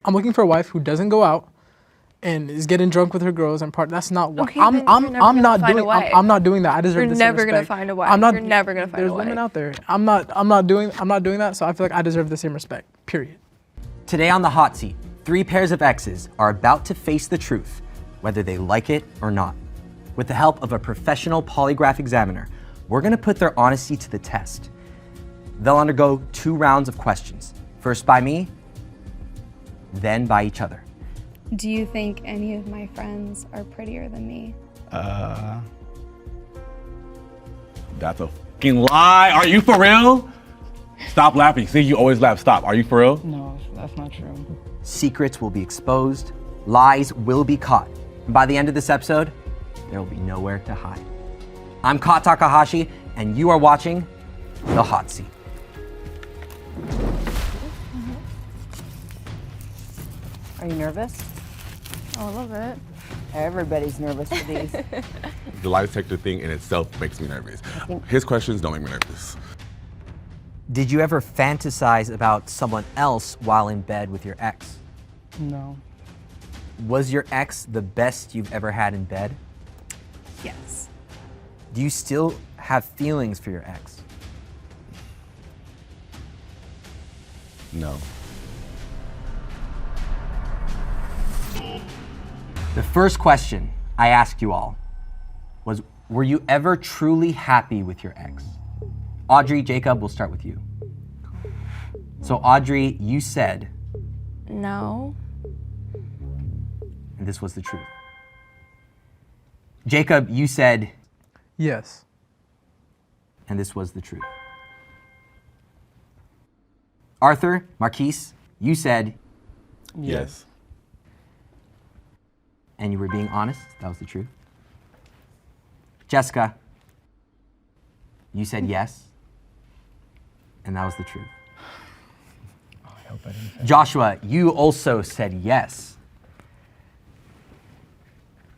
I'm looking for a wife who doesn't go out and is getting drunk with her girls and That's not what Okay, then you're never gonna find a wife. I'm not doing that. I deserve You're the same never gonna respect. find a wife. I'm not. You're never gonna find a There's wife. women out there. I'm not doing that. So I feel like I deserve the same respect. Period. Today on the hot seat, 3 pairs of exes are about to face the truth, whether they like it or not. With the help of a professional polygraph examiner, we're gonna put their honesty to the test. They'll undergo 2 rounds of questions. First by me, then by each other. Do you think any of my friends are prettier than me? That's a fucking lie. Are you for real? Stop laughing. See, you always laugh. Stop. Are you for real? No, that's not true. Secrets will be exposed, lies will be caught. And by the end of this episode, there will be nowhere to hide. I'm Ka Takahashi, and you are watching The Hot Seat. Are you nervous? A little bit. Everybody's nervous for these. The lie detector thing in itself makes me nervous. His questions don't make me nervous. Did you ever fantasize about someone else while in bed with your ex? No. Was your ex the best you've ever had in bed? Yes. Do you still have feelings for your ex? No. The first question I asked you all was, were you ever truly happy with your ex? Audrey, Jacob, we'll start with you. So Audrey, you said, No. and this was the truth. Jacob, you said, Yes. and this was the truth. Arthur, Marquise, you said, Yes. and you were being honest, that was the truth. Jessica, you said yes, and that was the truth. Oh, I hope I didn't say Joshua, you also said yes,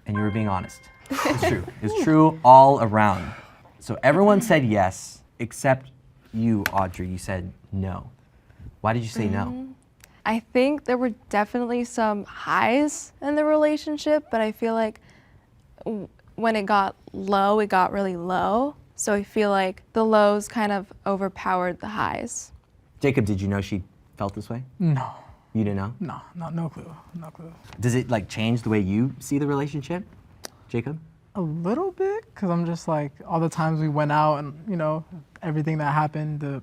and you were being honest. It's true. It's true all around. So everyone said yes, except you, Audrey. You said no. Why did you say no? I think there were definitely some highs in the relationship, but I feel like when it got low, it got really low. So I feel like the lows kind of overpowered the highs. Jacob, did you know she felt this way? No. You didn't know? No clue. No clue. Does it like change the way you see the relationship, Jacob? A little bit, because I'm just like, all the times we went out and, you know, everything that happened, the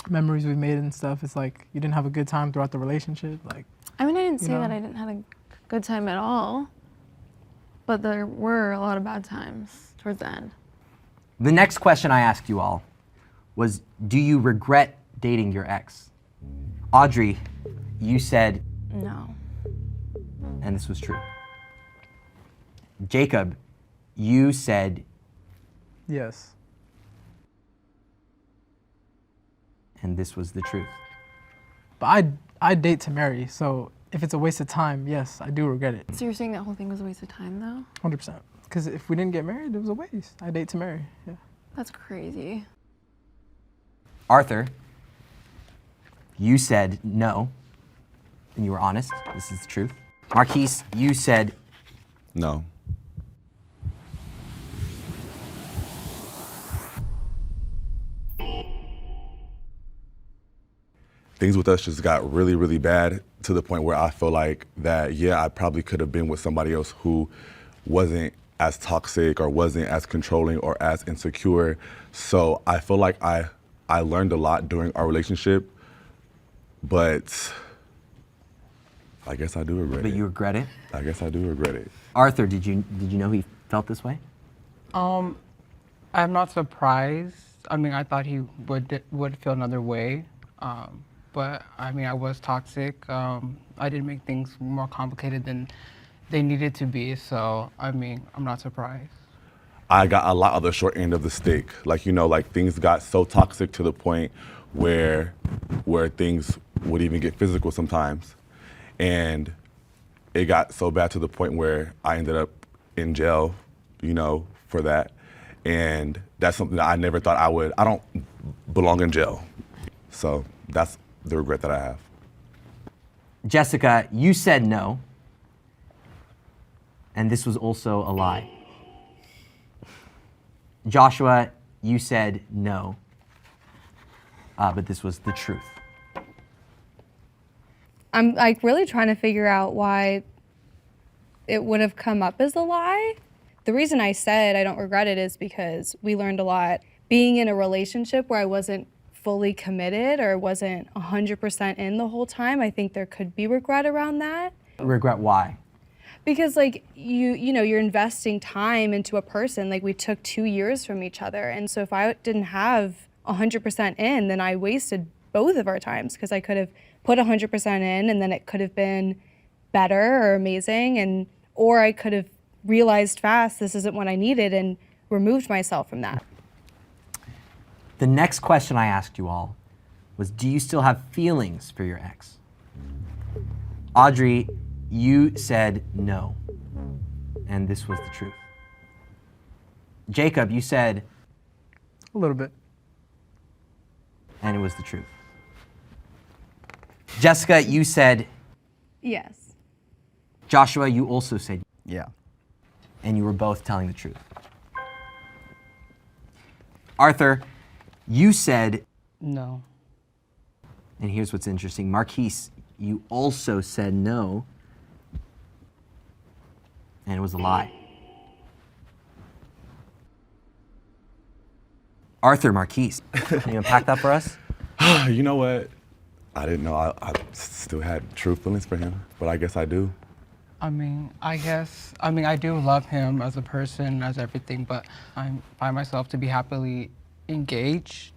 memories we made and stuff, it's like, you didn't have a good time throughout the relationship. Like, I mean, I didn't You say know? that I didn't have a good time at all, but there were a lot of bad times towards the end. The next question I asked you all was, do you regret dating your ex? Audrey, you said, No. and this was true. Jacob, you said, yes. and this was the truth. But I date to marry, so if it's a waste of time, yes, I do regret it. So you're saying that whole thing was a waste of time, though? 100%. Because if we didn't get married, it was a waste. I date to marry, yeah. That's crazy. Arthur, you said no, and you were honest. This is the truth. Marquise, you said, No. Things with us just got really, really bad to the point where I feel like that, yeah, I probably could have been with somebody else who wasn't as toxic or wasn't as controlling or as insecure. So I feel like I learned a lot during our relationship, but I guess I do regret it. but you regret it. I guess I do regret it. Arthur, did you know he felt this way? I'm not surprised. I mean, I thought he would feel another way. But I mean, I was toxic. I did make things more complicated than they needed to be. So, I mean, I'm not surprised. I got a lot of the short end of the stick. Like, you know, like things got so toxic to the point where things would even get physical sometimes. And it got so bad to the point where I ended up in jail, you know, for that. And that's something that I never thought I would. I don't belong in jail. So that's the regret that I have. Jessica, you said no. And this was also a lie. Joshua, you said no. But this was the truth. I'm like really trying to figure out why it would have come up as a lie. The reason I said I don't regret it is because we learned a lot. Being in a relationship where I wasn't fully committed or wasn't 100% in the whole time, I think there could be regret around that. Regret why? Because like you know, you're investing time into a person. Like we took 2 years from each other. And so if I didn't have 100% in, then I wasted both of our times because I could have put 100% in and then it could have been better or amazing, or I could have realized fast this isn't what I needed and removed myself from that. The next question I asked you all was, do you still have feelings for your ex? Audrey, you said no, and this was the truth. Jacob, you said A little bit. and it was the truth. Jessica, you said, Yes. Joshua, you also said, Yeah. and you were both telling the truth. Arthur, you said, No. and here's what's interesting, Marquise, you also said no, and it was a lie. Arthur, Marquise, can you unpack that for us? You know what? I didn't know I still had true feelings for him, but I guess I do. I mean, I do love him as a person, as everything, but I find myself to be happily engaged.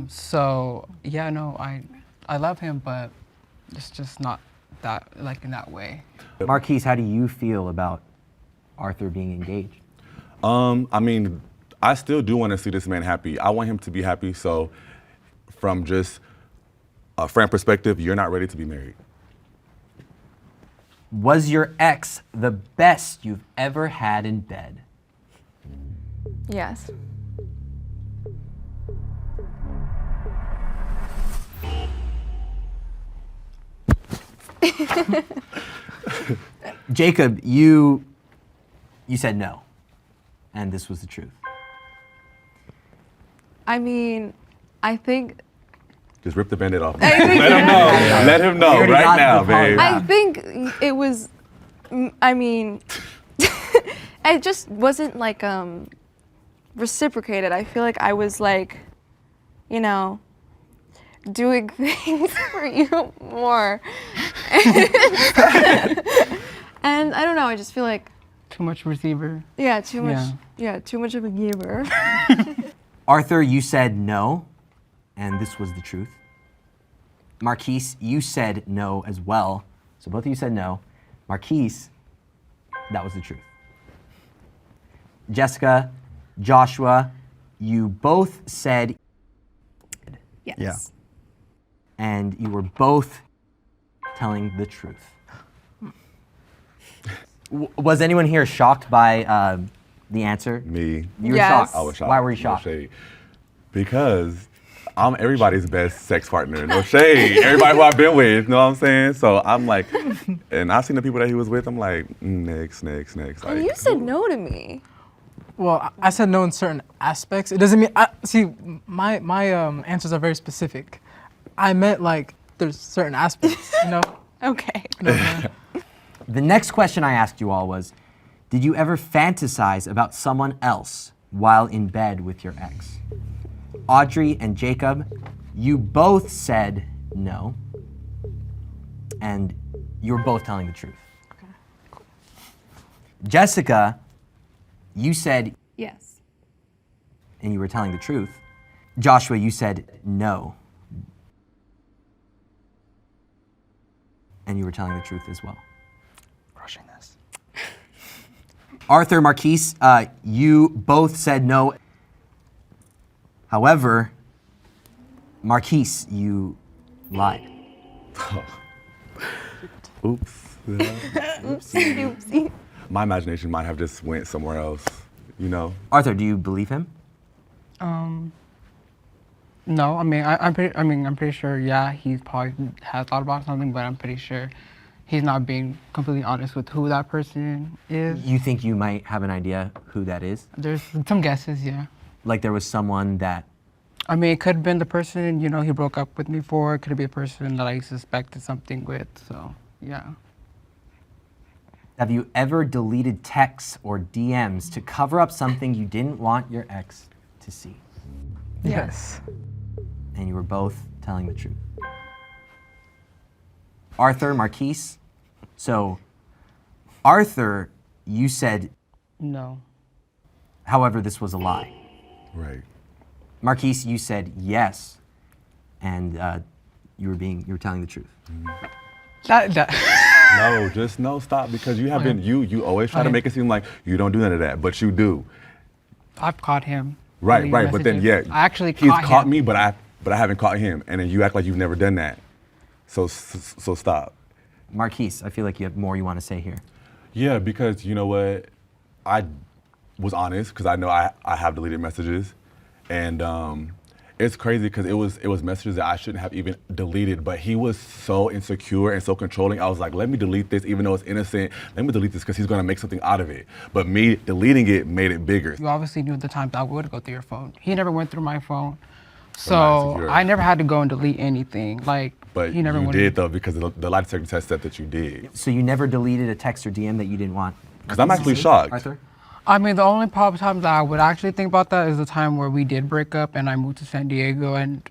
So yeah, no, I love him, but it's just not that, like in that way. Marquise, how do you feel about Arthur being engaged? I mean, I still do want to see this man happy. I want him to be happy, so from just a friend perspective, you're not ready to be married. Was your ex the best you've ever had in bed? Yes. Jacob, you said no, and this was the truth. I mean, I think Just rip the Band-Aid off. Let him know. Let him know already got right now, the babe. polygraph. I think it was, I mean, it just wasn't like reciprocated. I feel like I was like, you know, doing things for you more. And I don't know, I just feel like, Too much receiver. yeah, too much of a giver. Arthur, you said no, and this was the truth. Marquise, you said no as well. So both of you said no. Marquise, that was the truth. Jessica, Joshua, you both said, Yes. Yeah. and you were both telling the truth. Was anyone here shocked by the answer? Me. You were Yes. shocked. I was shocked. Why were you No shocked? shade. Because I'm everybody's best sex partner. No shade. Everybody who I've been with, you know what I'm saying? So I'm like, and I've seen the people that he was with, I'm like, next. Like, You said no to me. Well, I said no in certain aspects. It doesn't mean see my answers are very specific. I meant like there's certain aspects, you know. Okay. You know what I'm saying? The next question I asked you all was, did you ever fantasize about someone else while in bed with your ex? Audrey and Jacob, you both said no, and you were both telling the truth. Okay. Jessica, you said, Yes. and you were telling the truth. Joshua, you said no, and you were telling the truth as well. Crushing this. Arthur, Marquise, you both said no. However, Marquise, you lied. Oops. Oopsie. My imagination might have just went somewhere else, you know? Arthur, do you believe him? No, I'm pretty sure. Yeah, he probably has thought about something, but I'm pretty sure he's not being completely honest with who that person is. You think you might have an idea who that is? There's some guesses, yeah. Like there was someone that, I mean, it could have been the person, you know, he broke up with me for. It could be a person that I suspected something with. So, yeah. have you ever deleted texts or DMs to cover up something you didn't want your ex to see? Yes. And you were both telling the truth. Arthur, Marquise. So, Arthur, you said, No. however, this was a lie. Right. Marquise, you said yes, and you were telling the truth. No, just no, stop, because you have been, you always try to make it seem like you don't do none of that, but you do. I've caught him. Right, deleting right, but then messages. yeah, I actually he's caught him. me, but I haven't caught him, and then you act like you've never done that. So stop. Marquise, I feel like you have more you want to say here. Yeah, because you know what, I was honest because I know I have deleted messages, and it's crazy because it was messages that I shouldn't have even deleted, but he was so insecure and so controlling. I was like, let me delete this even though it's innocent. Let me delete this because he's gonna make something out of it. But me deleting it made it bigger. You obviously knew the times I would go through your phone. He never went through my phone. not So insecure. I never had to go and delete anything. Like, But he never you went did though, because the lie detector test said that you did. So you never deleted a text or DM that you didn't want? Because I'm actually shocked. Arthur? I mean, the only probably times that I would actually think about that is the time where we did break up and I moved to San Diego, and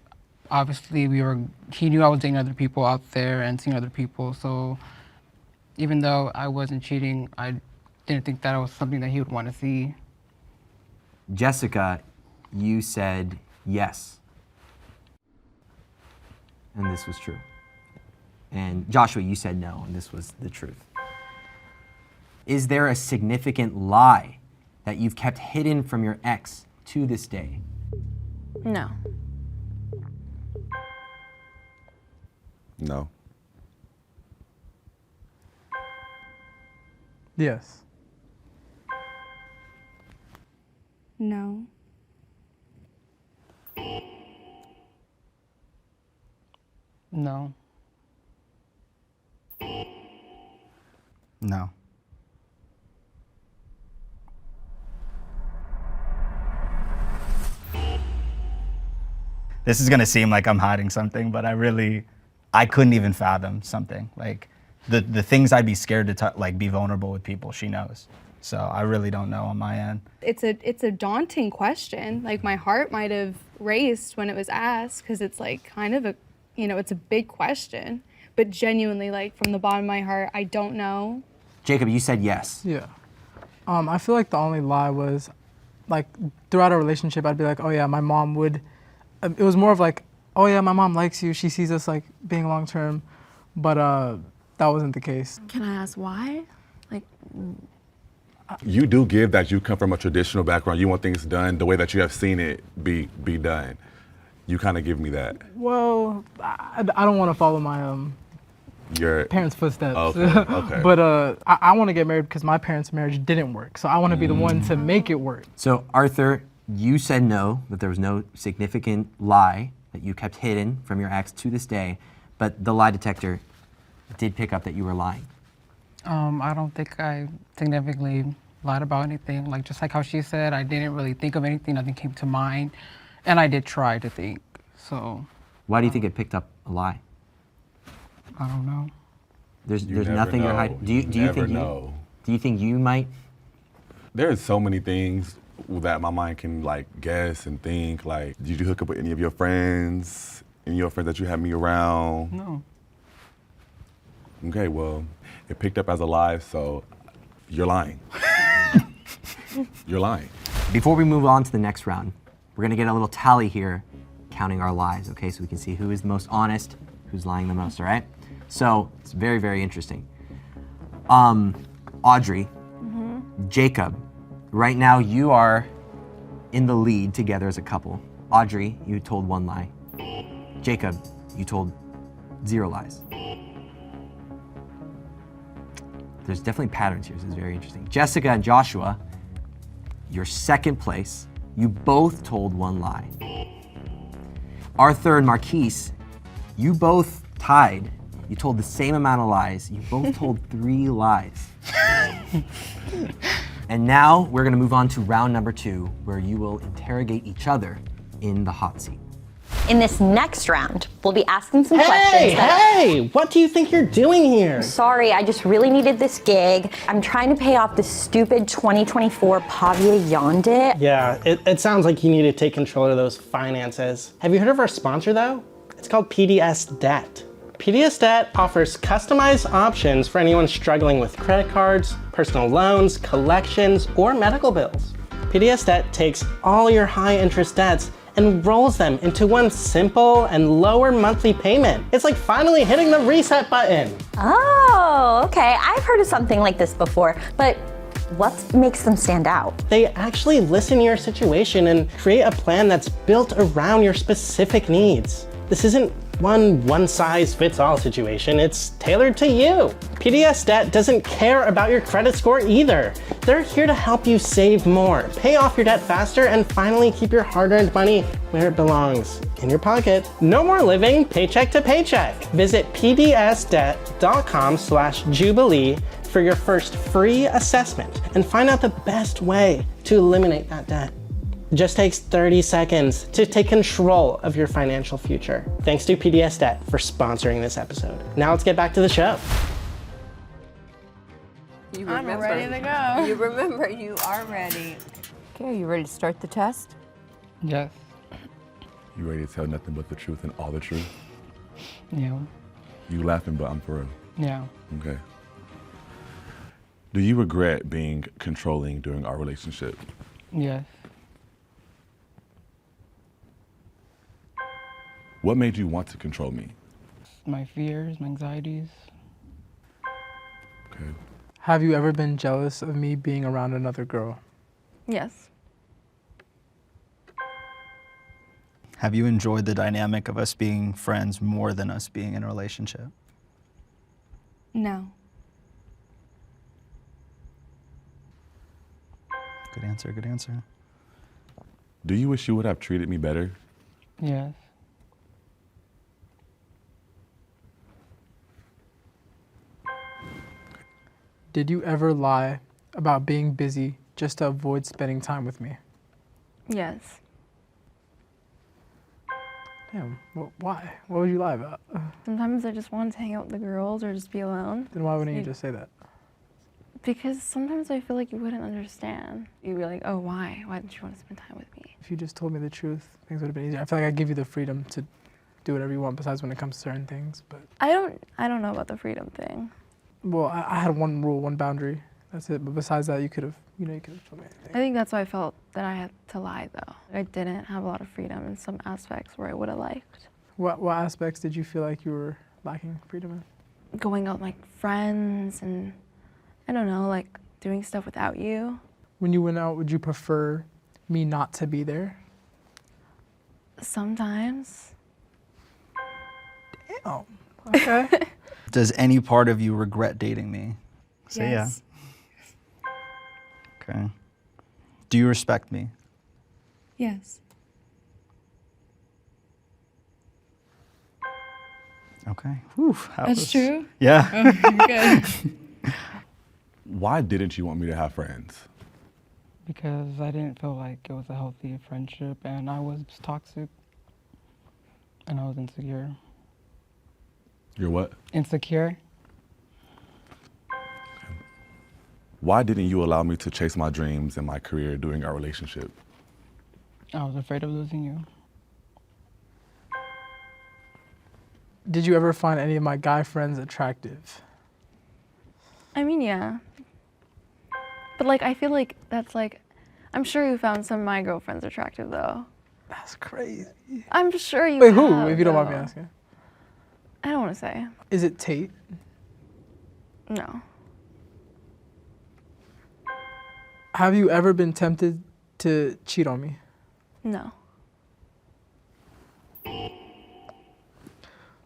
obviously he knew I was dating other people out there and seeing other people. So even though I wasn't cheating, I didn't think that was something that he would want to see. Jessica, you said yes. And this was true. And Joshua, you said no, and this was the truth. Is there a significant lie that you've kept hidden from your ex to this day? No. No. Yes. No. No. No. This is gonna seem like I'm hiding something, but I couldn't even fathom something. Like the things I'd be scared to like be vulnerable with people, she knows. So I really don't know on my end. It's a daunting question. Like my heart might have raced when it was asked because it's like kind of it's a big question. But genuinely, like from the bottom of my heart, I don't know. Jacob, you said yes. Yeah. I feel like the only lie was, like, throughout our relationship, I'd be like, oh yeah, my mom would. It was more of like, oh yeah, my mom likes you. She sees us like being long term, but that wasn't the case. Can I ask why? Like, You do give that you come from a traditional background. You want things done the way that you have seen it be done. You kind of give me that. Well, I don't want to follow my Your parents' footsteps. Okay. But I want to get married because my parents' marriage didn't work. So I want to be the one to make it work. So Arthur, you said no, that there was no significant lie that you kept hidden from your ex to this day, but the lie detector did pick up that you were lying. I don't think I significantly lied about anything. Like, just like how she said, I didn't really think of anything, nothing came to mind. And I did try to think, so. Why do you think it picked up a lie? I don't know. There's You never nothing you're know. hiding. You never know. Do you think you might? There's so many things that my mind can like guess and think. Like, did you hook up with any of your friends? Any of your friends that you had me around? No. Okay, well, it picked up as a lie, so you're lying. You're lying. Before we move on to the next round, we're gonna get a little tally here, counting our lies, okay? So we can see who is the most honest, who's lying the most, all right? So it's very, very interesting. Audrey, Jacob, right now you are in the lead together as a couple. Audrey, you told one lie. Jacob, you told 0 lies. There's definitely patterns here, so it's very interesting. Jessica and Joshua, you're second place. You both told 1 lie. Arthur and Marquise, you both tied. You told the same amount of lies. You both told 3 lies. And now we're gonna move on to round number 2, where you will interrogate each other in the hot seat. In this next round, we'll be asking some questions Hey, what do you think you're doing here? Sorry, I just really needed this gig. I'm trying to pay off this stupid 2024 Pavia Yonde. Yeah, it sounds like you need to take control of those finances. Have you heard of our sponsor though? It's called PDS Debt. PDS Debt offers customized options for anyone struggling with credit cards, personal loans, collections, or medical bills. PDS Debt takes all your high interest debts and rolls them into one simple and lower monthly payment. It's like finally hitting the reset button. Oh, okay. I've heard of something like this before, but what makes them stand out? They actually listen to your situation and create a plan that's built around your specific needs. This isn't one-size-fits-all situation, it's tailored to you. PDS Debt doesn't care about your credit score either. They're here to help you save more, pay off your debt faster, and finally keep your hard-earned money where it belongs, in your pocket. No more living paycheck to paycheck. Visit pdsdebt.com/Jubilee for your first free assessment and find out the best way to eliminate that debt. It just takes 30 seconds to take control of your financial future. Thanks to PDS Debt for sponsoring this episode. Now let's get back to the show. I'm ready to go. You remember, you are ready. Okay, are you ready to start the test? Yes. You ready to tell nothing but the truth and all the truth? Yeah. You laughing, but I'm for real. Yeah. Okay. Do you regret being controlling during our relationship? Yes. What made you want to control me? My fears, my anxieties. Okay. Have you ever been jealous of me being around another girl? Yes. Have you enjoyed the dynamic of us being friends more than us being in a relationship? No. Good answer, good answer. Do you wish you would have treated me better? Yes. Did you ever lie about being busy just to avoid spending time with me? Yes. Damn, why? What would you lie about? Sometimes I just wanted to hang out with the girls or just be alone. Then why wouldn't you just say that? Because sometimes I feel like you wouldn't understand. You'd be like, oh, why? Why didn't you want to spend time with me? If you just told me the truth, things would have been easier. I feel like I give you the freedom to do whatever you want besides when it comes to certain things, but. I don't know about the freedom thing. Well, I had one rule, one boundary. That's it. But besides that, you could have told me anything. I think that's why I felt that I had to lie, though. I didn't have a lot of freedom in some aspects where I would have liked. What aspects did you feel like you were lacking freedom in? Going out with my friends and, I don't know, like doing stuff without you. When you went out, would you prefer me not to be there? Sometimes. Damn. Okay. Does any part of you regret dating me? Say Yes. yeah. Okay. Do you respect me? Yes. Okay. Whew, That's true? Yeah. Oh, good. Why didn't you want me to have friends? Because I didn't feel like it was a healthy friendship and I was toxic and I was insecure. You're what? Insecure? Why didn't you allow me to chase my dreams and my career during our relationship? I was afraid of losing you. Did you ever find any of my guy friends attractive? I mean, yeah. But like, I feel like that's like, I'm sure you found some of my girlfriends attractive, though. That's crazy. I'm sure you Wait, who? have, If you don't mind me though. asking. I don't want to say. Is it Tate? No. Have you ever been tempted to cheat on me? No.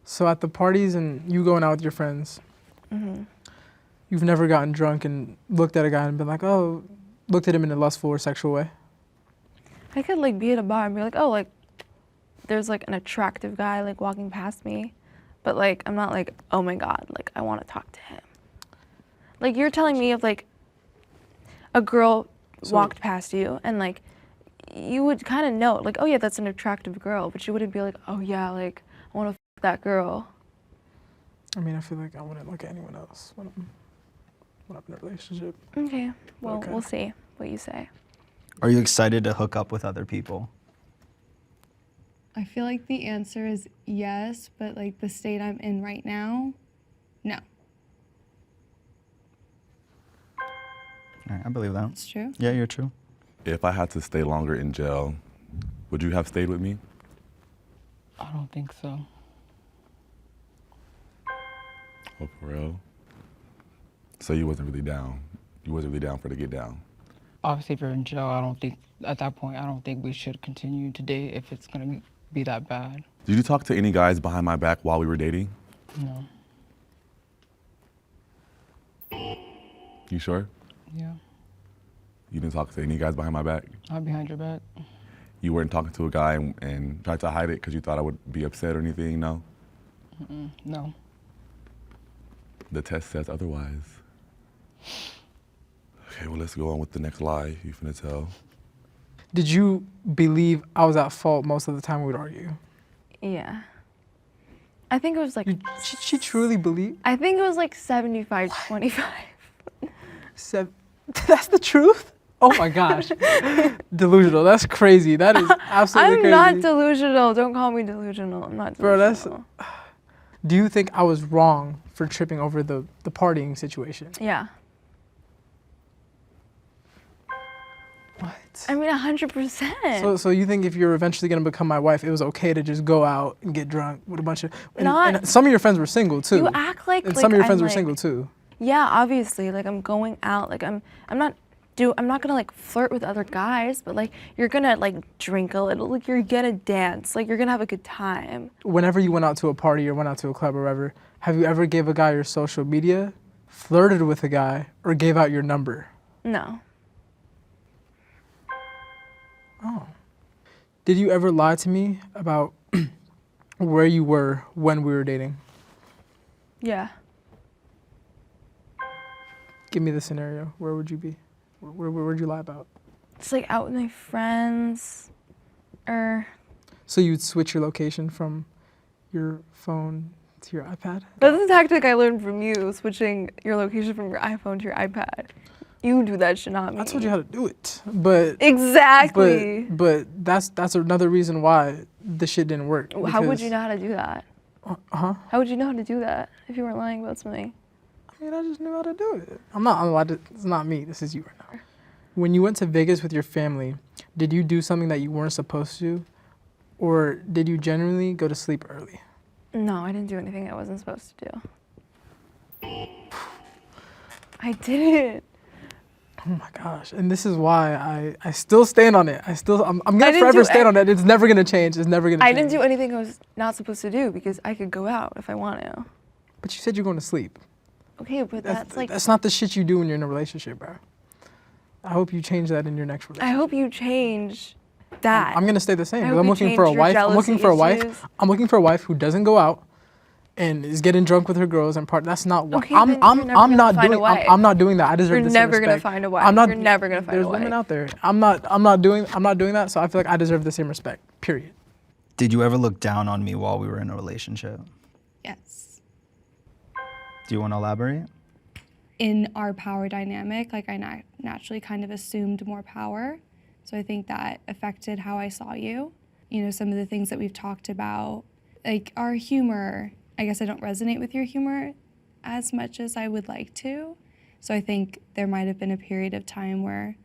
So at the parties and you going out with your friends, you've never gotten drunk and looked at a guy and been like, oh, looked at him in a lustful or sexual way? I could like be at a bar and be like, oh, like, there's like an attractive guy like walking past me, but like I'm not like, oh my God, like I want to talk to him. Like you're telling me if like a girl walked past you and like you would kind of know like, oh yeah, that's an attractive girl, but you wouldn't be like, oh yeah, like I want to f that girl. I mean, I feel like I wouldn't look at anyone else when I'm in a relationship. Okay, well, Okay. we'll see what you say. Are you excited to hook up with other people? I feel like the answer is yes, but like the state I'm in right now, no. All right, I believe that. It's true. Yeah, you're true. If I had to stay longer in jail, would you have stayed with me? I don't think so. Oh, for real? So you wasn't really down. You wasn't really down for the get down. Obviously, if you're in jail, I don't think, at that point, I don't think we should continue to date if it's gonna be that bad. Did you talk to any guys behind my back while we were dating? No. You sure? Yeah. You didn't talk to any guys behind my back? Not behind your back. You weren't talking to a guy and tried to hide it because you thought I would be upset or anything, no? No. The test says otherwise. Okay, well, let's go on with the next lie you finna tell. Did you believe I was at fault most of the time we would argue? Yeah. I think it was like, She truly believed? I think it was like 75-25. That's the truth? Oh my gosh. Delusional. That's crazy. That is absolutely I'm crazy. not delusional. Don't call me delusional. I'm not Bro, delusional. do you think I was wrong for tripping over the partying situation? Yeah. What? I mean, 100%. So you think if you're eventually gonna become my wife, it was okay to just go out and get drunk with a bunch of and some of your friends were single too. You act like and some of your friends I'm were like, single too. Yeah, obviously. Like I'm going out. Like I'm not gonna like flirt with other guys, but like you're gonna like drink a little. Like you're gonna dance. Like you're gonna have a good time. Whenever you went out to a party or went out to a club or whatever, have you ever gave a guy your social media, flirted with a guy, or gave out your number? No. Oh. Did you ever lie to me about where you were when we were dating? Yeah. Give me the scenario. Where would you be? Where would you lie about? It's like out with my friends, or. So you'd switch your location from your phone to your iPad? That's a tactic I learned from you, switching your location from your iPhone to your iPad. You do that shit, not me. I told you how to do it, but exactly. But that's another reason why this shit didn't work. How would you know how to do that? Huh? How would you know how to do that if you weren't lying about something? I mean, I just knew how to do it. I'm allowed to, it's not me, this is you right now. When you went to Vegas with your family, did you do something that you weren't supposed to? Or did you generally go to sleep early? No, I didn't do anything I wasn't supposed to do. I didn't. Oh my gosh, and this is why I still stand on it. I'm gonna forever stand on it. It's never gonna change, it's never gonna change. I didn't do anything I was not supposed to do because I could go out if I want to. But you said you're going to sleep. Okay, but that's not the shit you do when you're in a relationship, bro. I hope you change that in your next relationship. I hope you change that. I'm gonna stay the same. I 'Cause hope I'm you looking for a change your wife. I'm looking for a jealousy wife. issues. I'm looking for a wife who doesn't go out and is getting drunk with her girls and part. That's not what Okay, then you're never gonna find a wife. I'm not doing that. I deserve You're the same never gonna respect. find a wife. I'm not. You're never gonna find a There's wife. women out there. I'm not doing that. So I feel like I deserve the same respect. Period. Did you ever look down on me while we were in a relationship? Yes. Do you want to elaborate? In our power dynamic, like I naturally kind of assumed more power. So I think that affected how I saw you. You know, some of the things that we've talked about, like our humor, I guess I don't resonate with your humor as much as I would like to. So I think there might have been a period of time where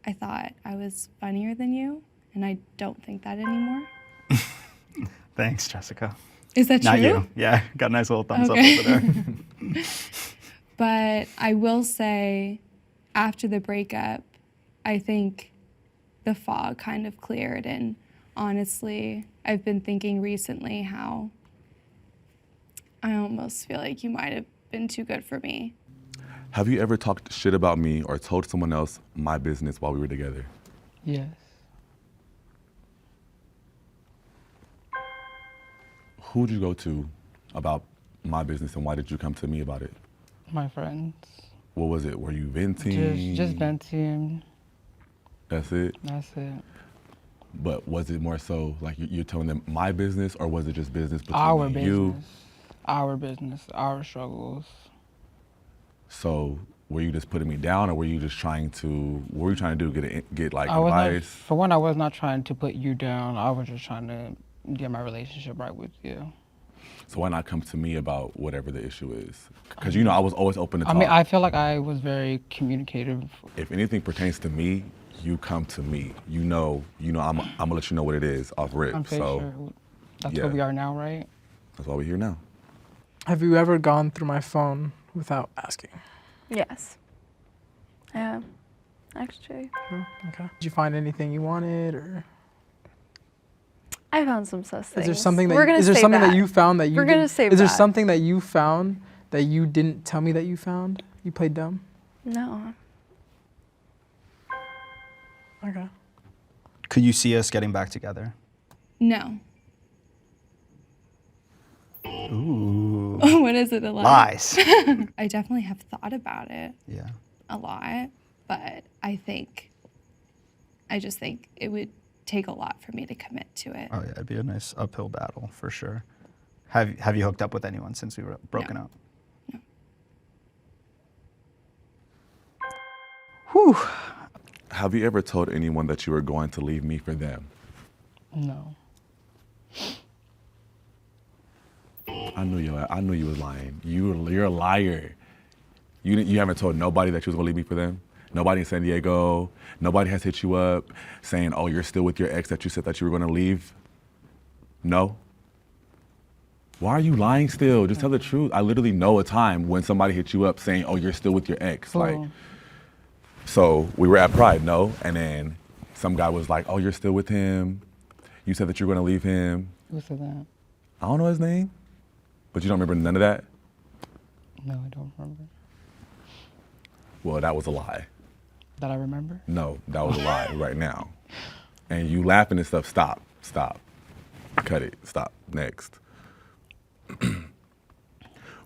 I thought I was funnier than you, and I don't think that anymore. Thanks, Jessica. Is that Not true? you. Yeah, got a nice little thumbs Okay. up over there. But I will say, after the breakup, I think the fog kind of cleared. And honestly, I've been thinking recently how I almost feel like you might have been too good for me. Have you ever talked shit about me or told someone else my business while we were together? Yes. Who'd you go to about my business, and why did you come to me about it? My friends. What was it? Were you venting? Just venting. That's it? That's it. But was it more so like you're telling them my business, or was it just business between Our me and business. you? Our business. Our struggles. So were you just putting me down, or were you just trying to, what were you trying to do? Get like I was not, advice? for one, I was not trying to put you down. I was just trying to get my relationship right with you. So why not come to me about whatever the issue is? Because I was always open to talk. I mean, I feel like I was very communicative. If anything pertains to me, you come to me. You know, I'm gonna let you know what it is off rip. I'm pretty sure that's yeah. where we are now, right? That's why we're here now. Have you ever gone through my phone without asking? Yes. Yeah. Actually, Okay. Did you find anything you wanted, or I found some sus things. is there something that We're gonna is there save something that. that you found that you We're gonna didn't- save Is there that. something that you found that you didn't tell me that you found? You played dumb? No. Okay. Could you see us getting back together? No. Ooh. What is it? A lie? Lies. I definitely have thought about it Yeah. a lot, but I just think it would take a lot for me to commit to it. Oh yeah, it'd be a nice uphill battle for sure. Have you hooked up with anyone since we were broken up? No. Whew. Have you ever told anyone that you were going to leave me for them? No. I knew you was lying. You're a liar. You haven't told nobody that you was gonna leave me for them? Nobody in San Diego? Nobody has hit you up saying, oh, you're still with your ex that you said that you were gonna leave? No? Why are you lying still? Just tell the truth. I literally know a time when somebody hit you up saying, oh, you're still with your ex. Like, so we were at Pride, no? And then some guy was like, oh, you're still with him. You said that you're gonna leave him. Who said that? I don't know his name, but you don't remember none of that? No, I don't remember. Well, that was a lie. That I remember? No, that was a lie right now. And you laughing and stuff, stop. Cut it, stop, next.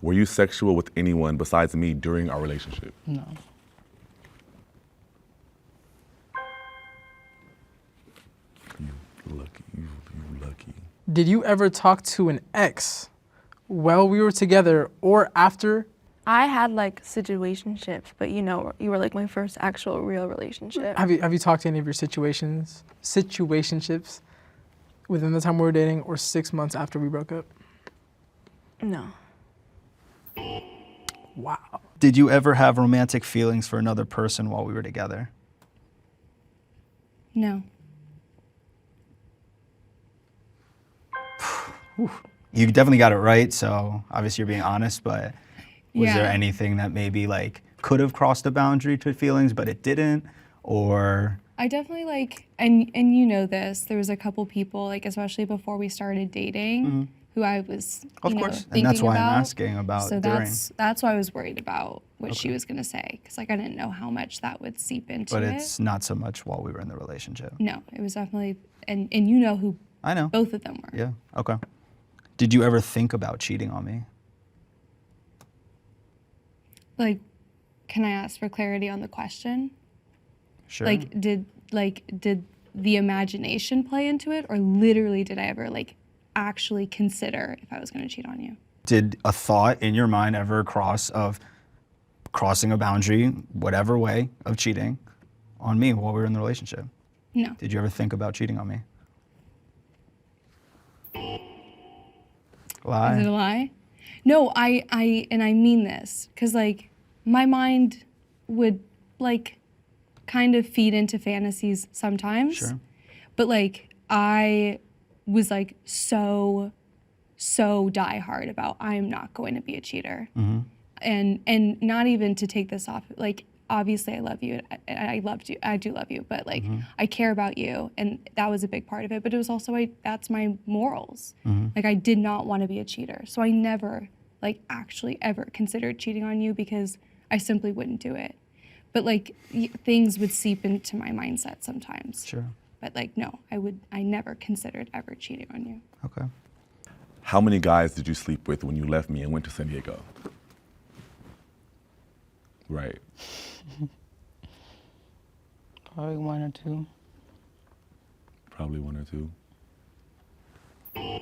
Were you sexual with anyone besides me during our relationship? No. You lucky. Did you ever talk to an ex while we were together or after? I had like situationships, but you were like my first actual real relationship. Have you talked to any of your situationships within the time we were dating or 6 months after we broke up? No. Wow. Did you ever have romantic feelings for another person while we were together? No. You definitely got it right, so obviously you're being honest, but was there Yeah. anything that maybe like could have crossed a boundary to feelings but it didn't, or? I definitely and you know this, there was a couple people, like especially before we started dating, who I was, Of you know, course, thinking and that's why about. I'm asking about So during. that's why I was worried about what she was gonna say, because like I didn't know how much that would seep into But it. it's not so much while we were in the relationship. No, it was definitely, and you know who I know. both of them were. Yeah, okay. Did you ever think about cheating on me? Like, can I ask for clarity on the question? Sure. Like, did the imagination play into it, or literally did I ever like actually consider if I was gonna cheat on you? Did a thought in your mind ever cross of crossing a boundary, whatever way, of cheating on me while we were in the relationship? No. Did you ever think about cheating on me? Lie. Is it a lie? No, I mean this, because like my mind would like kind of feed into fantasies sometimes. Sure. But like I was like so diehard about I'm not going to be a cheater. Mm-hmm. And not even to take this off, like obviously I love you, I loved you, I do love you, but like I care about you, and that was a big part of it, but it was also that's my morals. Like I did not want to be a cheater, so I never like actually ever considered cheating on you because I simply wouldn't do it. But like things would seep into my mindset sometimes. Sure. But like no, I never considered ever cheating on you. Okay. How many guys did you sleep with when you left me and went to San Diego? Right. Probably 1 or 2. Probably 1 or 2.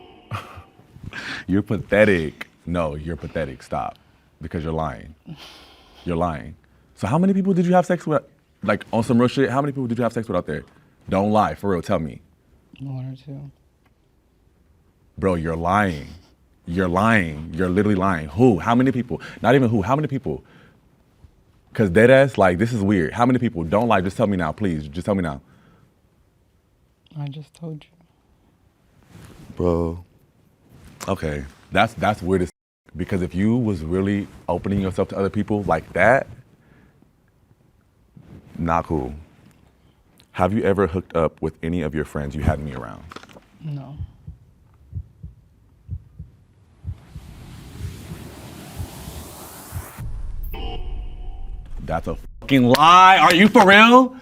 You're pathetic. No, you're pathetic. Stop. Because you're lying. You're lying. So how many people did you have sex with? Like on some real shit, how many people did you have sex with out there? Don't lie, for real, tell me. 1 or 2. Bro, you're lying. You're lying. You're literally lying. Who? How many people? Not even who. How many people? Because deadass, like, this is weird. How many people? Don't lie. Just tell me now, please. Just tell me now. I just told you. Bro. Okay. That's weird as because if you was really opening yourself to other people like that, not cool. Have you ever hooked up with any of your friends you had me around? No. That's a fucking lie. Are you for real?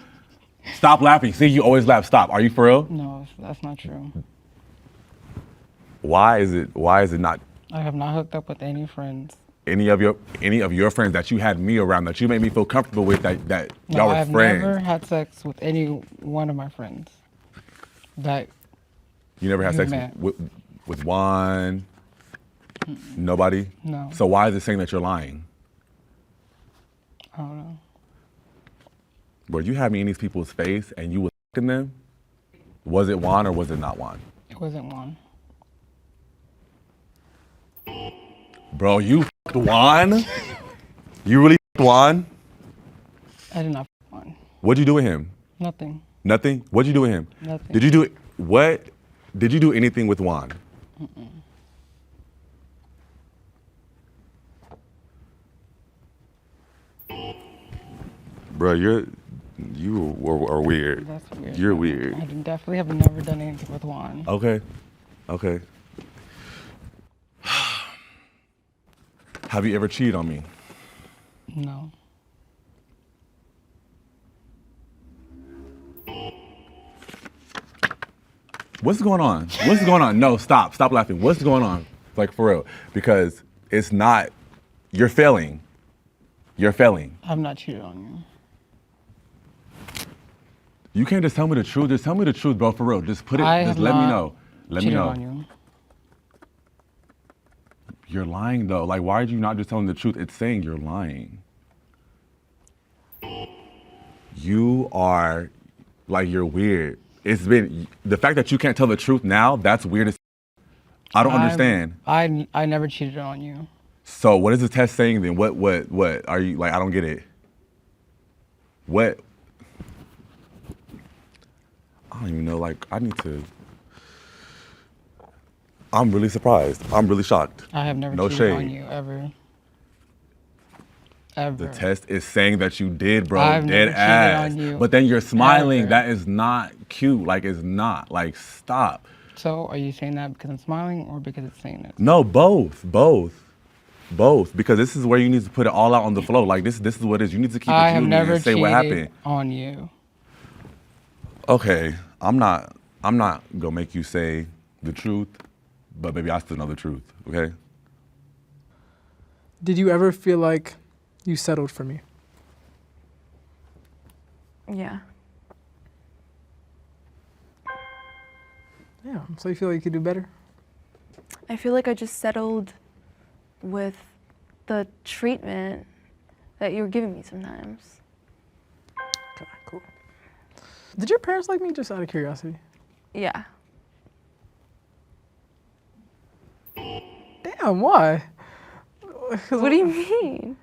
Stop laughing. See, you always laugh. Stop. Are you for real? No, that's not true. Why is it not I have not hooked up with any friends. any of your friends that you had me around that you made me feel comfortable with that No, y'all I were have friends? never had sex with any one of my friends. That You never had You sex met. with one? Nobody? No. So why is it saying that you're lying? I don't know. Bro, you had me in these people's face and you was fucking them? Was it Juan or was it not Juan? It wasn't one. Bro, you fucked Juan? You really fucked Juan? I did not f one. What'd you do with him? Nothing. Nothing? What'd you do with him? Nothing. Did you do what? Did you do anything with Juan? Mm-mm. Bro, you are weird. That's weird. You're weird. I definitely have never done anything with Juan. Okay. Okay. Have you ever cheated on me? No. What's going on? What's going on? No, stop. Stop laughing. What's going on? Like, for real. Because it's not, you're failing. You're failing. I've not cheated on you. You can't just tell me the truth. Just tell me the truth, bro, for real. Just put it, I just have let me not know. Let me cheated know. on you. You're lying, though. Like, why are you not just telling the truth? It's saying you're lying. You are, like, you're weird. It's been, the fact that you can't tell the truth now, that's weird as I don't understand. I never cheated on you. So what is the test saying then? What are you, like, I don't get it. What? I don't even know, like, I need to, I'm really surprised. I'm really shocked. I have never No cheated shade. on you, ever. Ever. The test is saying that you did, bro. I've Dead never cheated ass. on you. But then you're smiling. Ever. That is not cute. Like, it's not. Like, stop. So are you saying that because I'm smiling or because it's saying it? No, both. Because this is where you need to put it all out on the floor. Like, this is what it is. You need to keep I it have you never and say cheated what happened. on you. Okay, I'm not gonna make you say the truth, but maybe I still know the truth, okay? Did you ever feel like you settled for me? Yeah. Yeah. So you feel like you could do better? I feel like I just settled with the treatment that you were giving me sometimes. Okay, cool. Did your parents like me, just out of curiosity? Yeah. Damn, why? What do you mean?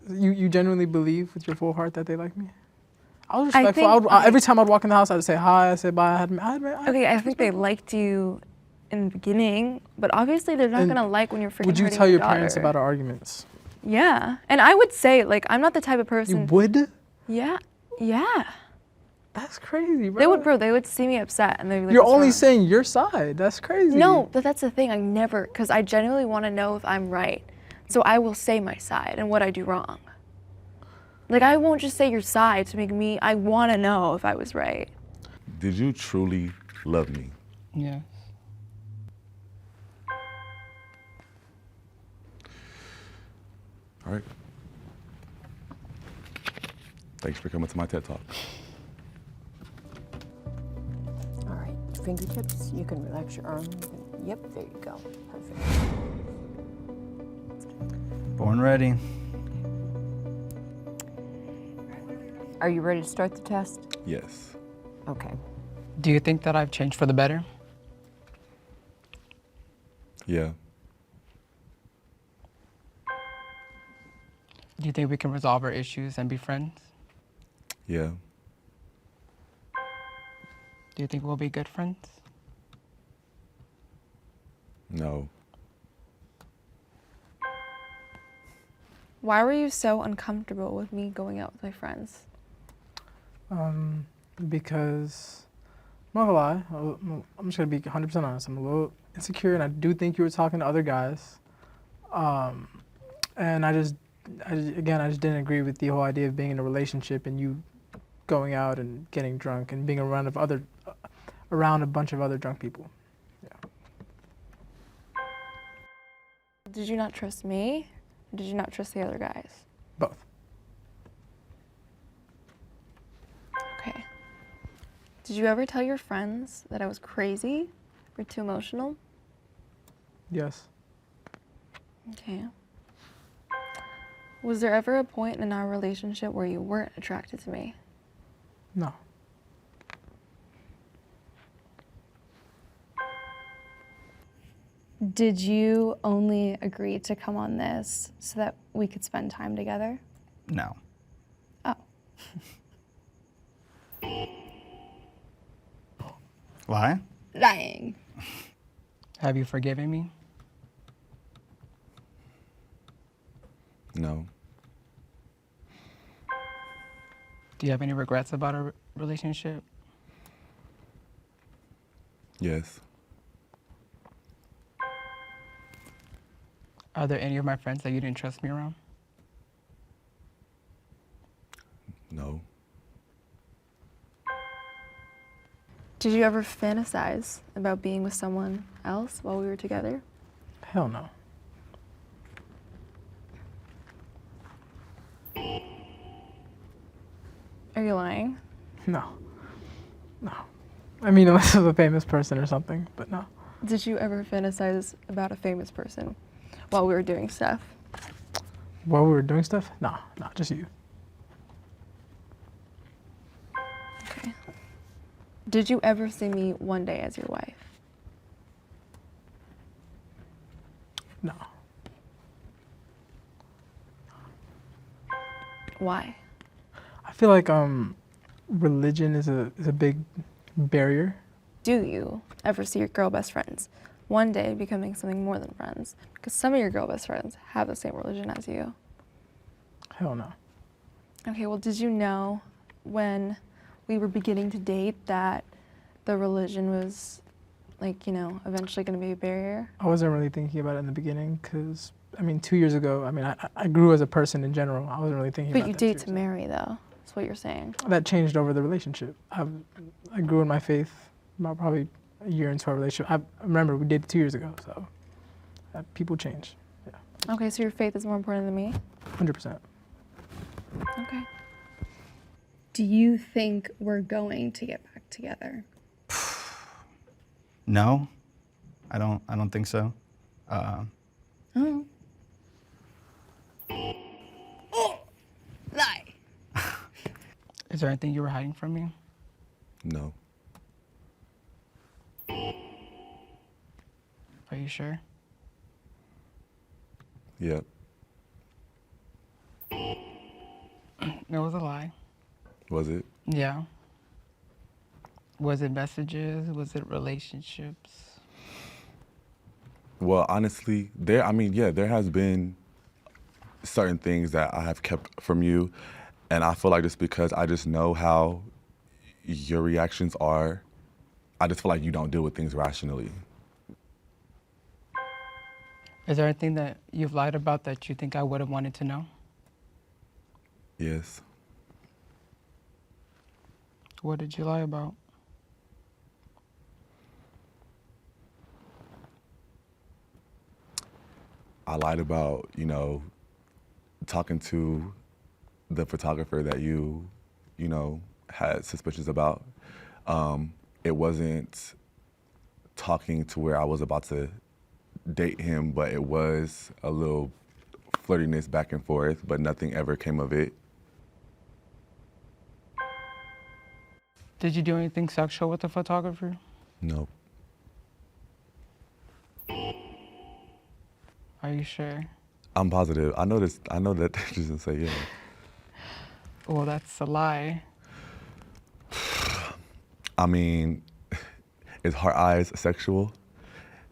You genuinely believe with your full heart that they like me? I was I respectful. think- Every time I'd walk in the house, I'd say hi, I'd say bye. Okay, I think they liked you in the beginning, but obviously they're not And gonna like when you're freaking Would you hurting tell your daughter. parents about our arguments? Yeah, and I would say, like, I'm not the type of You person. would? Yeah, yeah. That's crazy, bro. They would, bro. They would see me upset, and they'd be like, You're "What's only wrong?" saying your side. That's crazy. No, but that's the thing. I never, because I genuinely want to know if I'm right. So I will say my side and what I do wrong. Like, I won't just say your side to make me, I want to know if I was right. Did you truly love me? Yes. All right. Thanks for coming to my TED Talk. All right, fingertips. You can relax your arm. Yep, there you go. Perfect. Born ready. Are you ready to start the test? Yes. Okay. Do you think that I've changed for the better? Yeah. Do you think we can resolve our issues and be friends? Yeah. Do you think we'll be good friends? No. Why were you so uncomfortable with me going out with my friends? Because I'm not gonna lie, I'm just gonna be 100% honest. I'm a little insecure, and I do think you were talking to other guys. And I just didn't agree with the whole idea of being in a relationship and you going out and getting drunk and being around a bunch of other drunk people. Yeah. Did you not trust me? Or did you not trust the other guys? Both. Okay. Did you ever tell your friends that I was crazy or too emotional? Yes. Okay. Was there ever a point in our relationship where you weren't attracted to me? No. Did you only agree to come on this so that we could spend time together? No. Oh. Lie? Lying. Have you forgiven me? No. Do you have any regrets about our relationship? Yes. Are there any of my friends that you didn't trust me around? No. Did you ever fantasize about being with someone else while we were together? Hell no. Are you lying? No. No. I mean, unless it was a famous person or something, but no. Did you ever fantasize about a famous person while we were doing stuff? While we were doing stuff? No, just you. Okay. Did you ever see me one day as your wife? No. Why? I feel like religion is a big barrier. Do you ever see your girl best friends one day becoming something more than friends? Because some of your girl best friends have the same religion as you. Hell no. Okay, well, did you know when we were beginning to date that the religion was, like, you know, eventually going to be a barrier? I wasn't really thinking about it in the beginning because, I mean, 2 years ago, I mean, I grew as a person in general. I wasn't really thinking But about you that date 2 to years ago. marry, though. That's what you're saying. That changed over the relationship. I grew in my faith about probably a year into our relationship. I remember we dated 2 years ago, so people change. Yeah, Okay, so your faith is more important than me? 100%. Okay. Do you think we're going to get back together? No. I don't think so. Oh. Lie. Is there anything you were hiding from me? No. Are you sure? Yep. It was a lie. Was it? Yeah. Was it messages? Was it relationships? Well, honestly, there has been certain things that I have kept from you, and I feel like just because I just know how your reactions are, I just feel like you don't deal with things rationally. Is there anything that you've lied about that you think I would have wanted to know? Yes. What did you lie about? I lied about, talking to the photographer that you know, had suspicions about. It wasn't talking to where I was about to date him, but it was a little flirtiness back and forth, but nothing ever came of it. Did you do anything sexual with the photographer? No. Are you sure? I'm positive. I know this. I know that she doesn't say yeah. Well, that's a lie. I mean, is heart eyes sexual?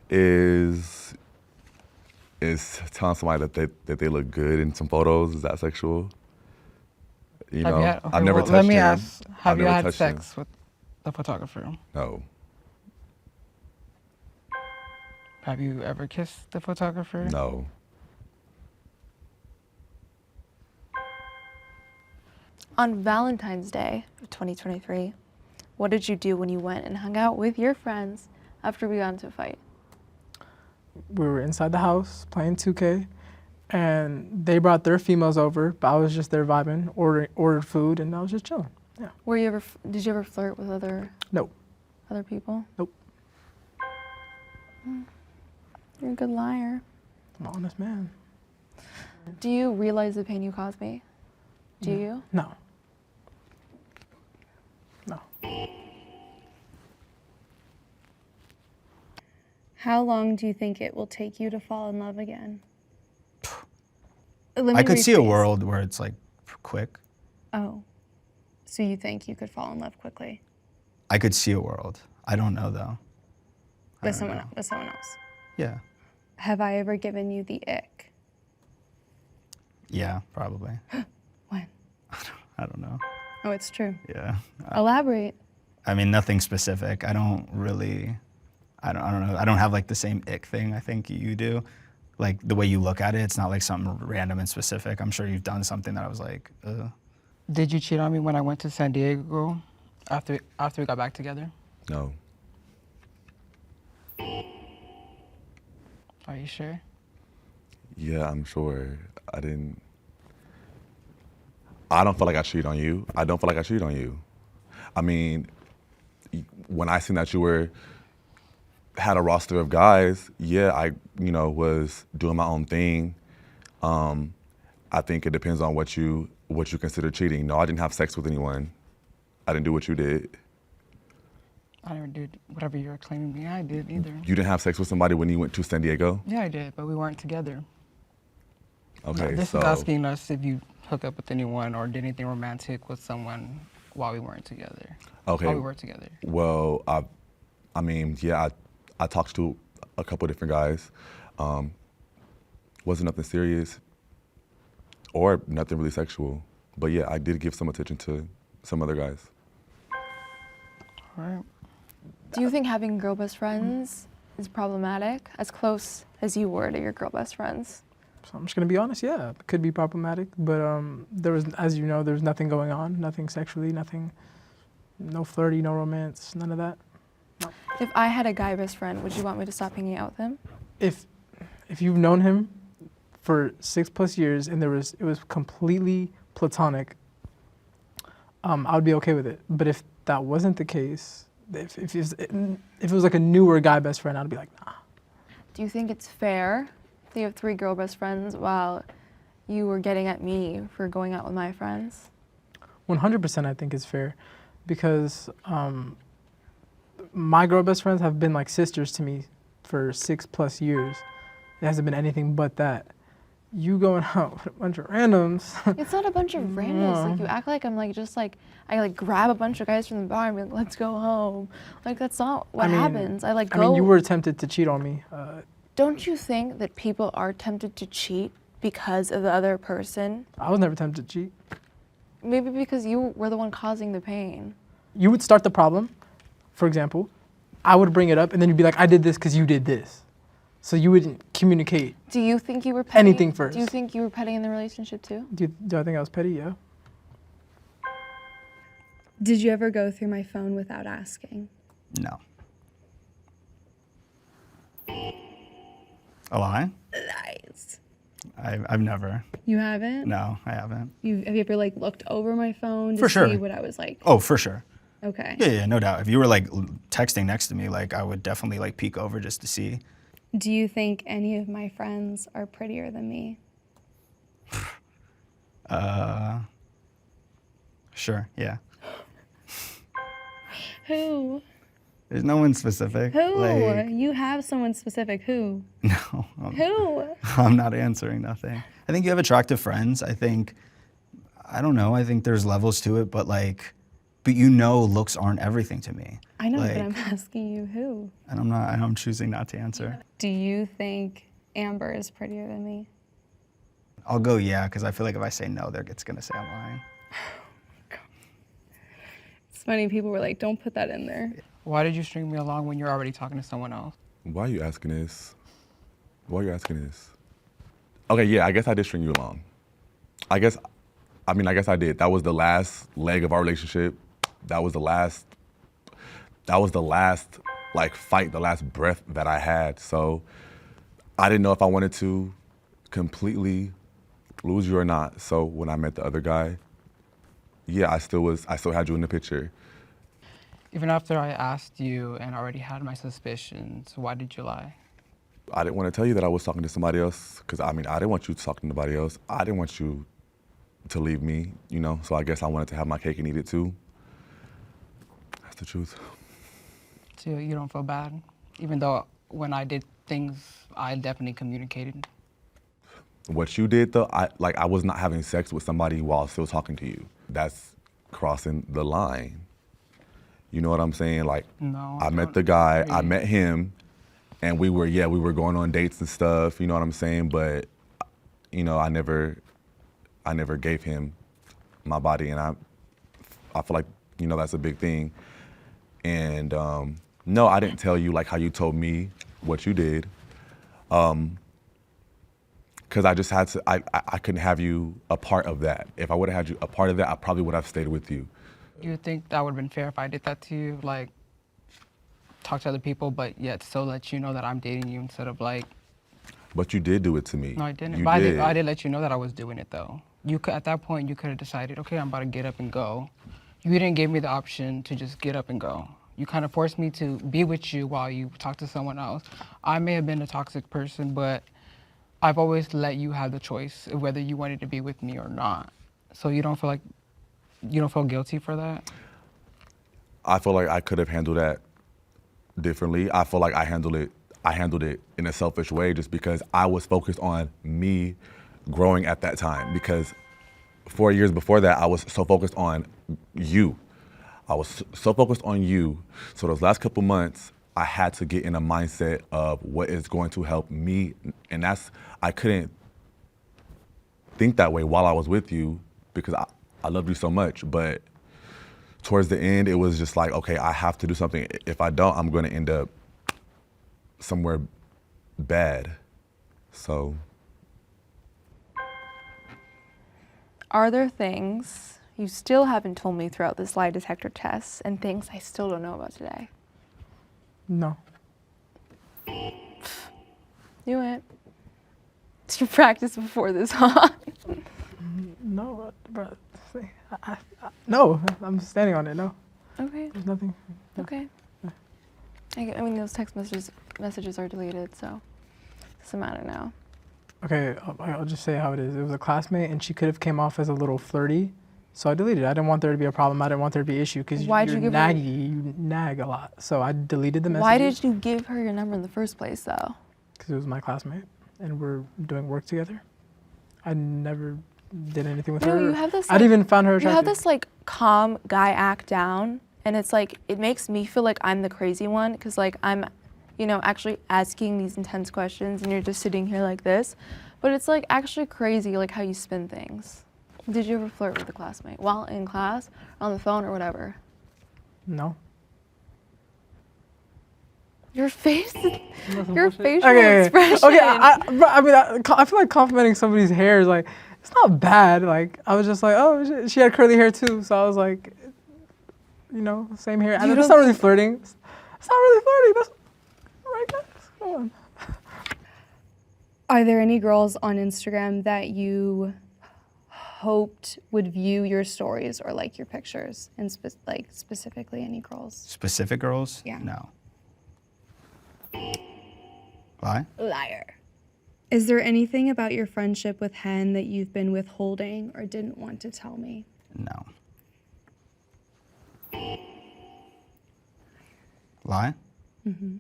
Is telling somebody that they look good in some photos, is that sexual? You know, I've never touched him. Let me ask, have I've you never had touched sex him. with the photographer? No. Have you ever kissed the photographer? No. On Valentine's Day of 2023, what did you do when you went and hung out with your friends after we got into a fight? We were inside the house playing 2K, and they brought their females over, but I was just there vibing, ordered food, and I was just chilling. Yeah. Did you ever flirt with other Nope. people? Nope. You're a good liar. I'm an honest man. Do you realize the pain you caused me? Do you? No. No. How long do you think it will take you to fall in love again? I could see a world where it's like quick. Oh, so you think you could fall in love quickly I could see a world. I don't know though. with someone else? Yeah. Have I ever given you the ick? Yeah, probably. When? I don't know. Oh, it's true. Yeah. Elaborate. I mean, nothing specific. I don't know. I don't have like the same ick thing I think you do. Like the way you look at it, it's not like something random and specific. I'm sure you've done something that I was like, ugh. Did you cheat on me when I went to San Diego after we got back together? No. Are you sure? Yeah, I'm sure. I don't feel like I cheated on you. I don't feel like I cheated on you. I mean, when I seen that you had a roster of guys, yeah, I was doing my own thing. I think it depends on what you consider cheating. No, I didn't have sex with anyone. I didn't do what you did. I never did whatever you're claiming me I did either. You didn't have sex with somebody when you went to San Diego? Yeah, I did, but we weren't together. Okay, This so is asking us if you hook up with anyone or did anything romantic with someone while we weren't together. Okay. While we were together. Well, I mean, yeah, I talked to a couple different guys. Wasn't nothing serious or nothing really sexual. But yeah, I did give some attention to some other guys. All right. Do you think having girl best friends is problematic? As close as you were to your girl best friends? So I'm just gonna be honest. Yeah, it could be problematic, but there was, as you know, there's nothing going on, nothing sexually, no flirty, no romance, none of that. No. If I had a guy best friend, would you want me to stop hanging out with him? If you've known him for 6+ years and it was completely platonic, I would be okay with it. But if that wasn't the case, if it was like a newer guy best friend, I'd be like, nah. Do you think it's fair that you have 3 girl best friends while you were getting at me for going out with my friends? 100% I think is fair, because my girl best friends have been like sisters to me for 6+ years. It hasn't been anything but that. You going out with a bunch of randoms. It's not a bunch of randoms. Like, you act like I'm like just like I like grab a bunch of guys from the bar and be like, let's go home. Like, that's not what happens. I mean, you were tempted to cheat on me. Don't you think that people are tempted to cheat because of the other person? I was never tempted to cheat. Maybe because you were the one causing the pain. You would start the problem, for example. I would bring it up, and then you'd be like, I did this because you did this. So you wouldn't communicate. Do you think you were petty? Anything first. Do you think you were petty in the relationship too? Do I think I was petty? Yeah. Did you ever go through my phone without asking? No. A lie? Lies. I've never. You haven't? No, I haven't. Have you ever like looked over my phone to For sure. see what I was like? Oh, for sure. Okay. Yeah, no doubt. If you were like texting next to me, like I would definitely like peek over just to see. Do you think any of my friends are prettier than me? Sure, yeah. Who? There's no one specific. Who? Like, You have someone specific. Who? no, Who? I'm not answering nothing. I think you have attractive friends. I think, I don't know, I think there's levels to it, but you know looks aren't everything to me. I know, Like, but I'm asking you who. And I'm choosing not to answer. Do you think Amber is prettier than me? I'll go yeah, because I feel like if I say no, it's gonna say I'm lying. It's funny, people were like, don't put that in there. Why did you string me along when you're already talking to someone else? Why are you asking this? Why are you asking this? Okay, yeah, I guess I did string you along. I guess I did. That was the last leg of our relationship. That was the last like fight, the last breath that I had. So I didn't know if I wanted to completely lose you or not. So when I met the other guy, yeah, I still had you in the picture. Even after I asked you and already had my suspicions, why did you lie? I didn't want to tell you that I was talking to somebody else because I didn't want you to talk to nobody else. I didn't want you to leave me, you know? So I guess I wanted to have my cake and eat it too. That's the truth. So you don't feel bad? Even though when I did things, I definitely communicated. What you did though, I was not having sex with somebody while still talking to you. That's crossing the line. You know what I'm saying? Like, No, I met the guy, I met him, and we were going on dates and stuff, you know what I'm saying? But, you know, I never gave him my body, and I feel like, you know, that's a big thing. And no, I didn't tell you like how you told me what you did. Because I just had to, I couldn't have you a part of that. If I would have had you a part of that, I probably would have stayed with you. You think that would have been fair if I did that to you? Like, talk to other people, but yet still let you know that I'm dating you instead of like... But you did do it to me. No, I didn't. You But did. I did let you know that I was doing it though. At that point, you could have decided, okay, I'm about to get up and go. You didn't give me the option to just get up and go. You kind of forced me to be with you while you talk to someone else. I may have been a toxic person, but I've always let you have the choice of whether you wanted to be with me or not. So you don't feel guilty for that? I feel like I could have handled that differently. I feel like I handled it in a selfish way just because I was focused on me growing at that time. Because 4 years before that, I was so focused on you. I was so focused on you. So those last couple months, I had to get in a mindset of what is going to help me. And I couldn't think that way while I was with you because I loved you so much. But towards the end, it was just like, okay, I have to do something. If I don't, I'm going to end up somewhere bad. So. Are there things you still haven't told me throughout this lie detector test and things I still don't know about today? No. Knew it. Did you practice before this, huh? No, but no, I'm standing on it. No, Okay. there's nothing. No. Okay. I mean, those text messages are deleted, so it doesn't matter now. Okay, I'll just say how it is. It was a classmate, and she could have came off as a little flirty, so I deleted it. I didn't want there to be a problem. I didn't want there to be an issue because you're naggy. You nag a lot, so I deleted the message. Why did you give her your number in the first place, though? Because it was my classmate, and we're doing work together. I never did anything with her. You have this. I didn't even found her attractive. You have this like calm guy act down, and it's like it makes me feel like I'm the crazy one because like I'm, actually asking these intense questions, and you're just sitting here like this. But it's like actually crazy like how you spin things. Did you ever flirt with a classmate while in class, on the phone, or whatever? No. Your face, your facial Okay, expression. okay. I feel like complimenting somebody's hair is like, it's not bad. Like, I was just like, oh, she had curly hair too. So I was like, same hair. And it's not really flirting. It's not really flirting. That's right, guys. Come on. Are there any girls on Instagram that you hoped would view your stories or like your pictures, and specifically any girls? Specific girls? Yeah. No. Why? Liar. Is there anything about your friendship with Hen that you've been withholding or didn't want to tell me? No. Lie? Mm-hmm.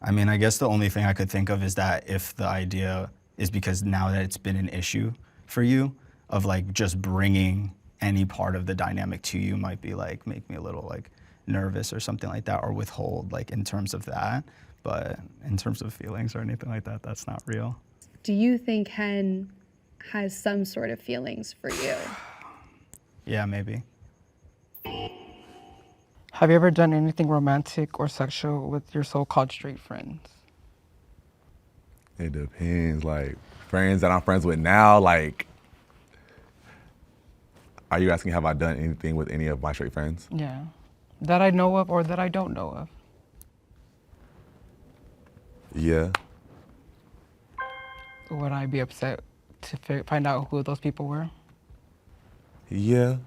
I mean, I guess the only thing I could think of is that if the idea is because now that it's been an issue for you, of like just bringing any part of the dynamic to you might be like, make me a little like nervous or something like that, or withhold like in terms of that. But in terms of feelings or anything like that, that's not real. Do you think Hen has some sort of feelings for you? Yeah, maybe. Have you ever done anything romantic or sexual with your so-called straight friends? It depends. Like, friends that I'm friends with now, like, are you asking have I done anything with any of my straight friends? Yeah. That I know of or that I don't know of? Yeah. Would I be upset to find out who those people were? Yeah.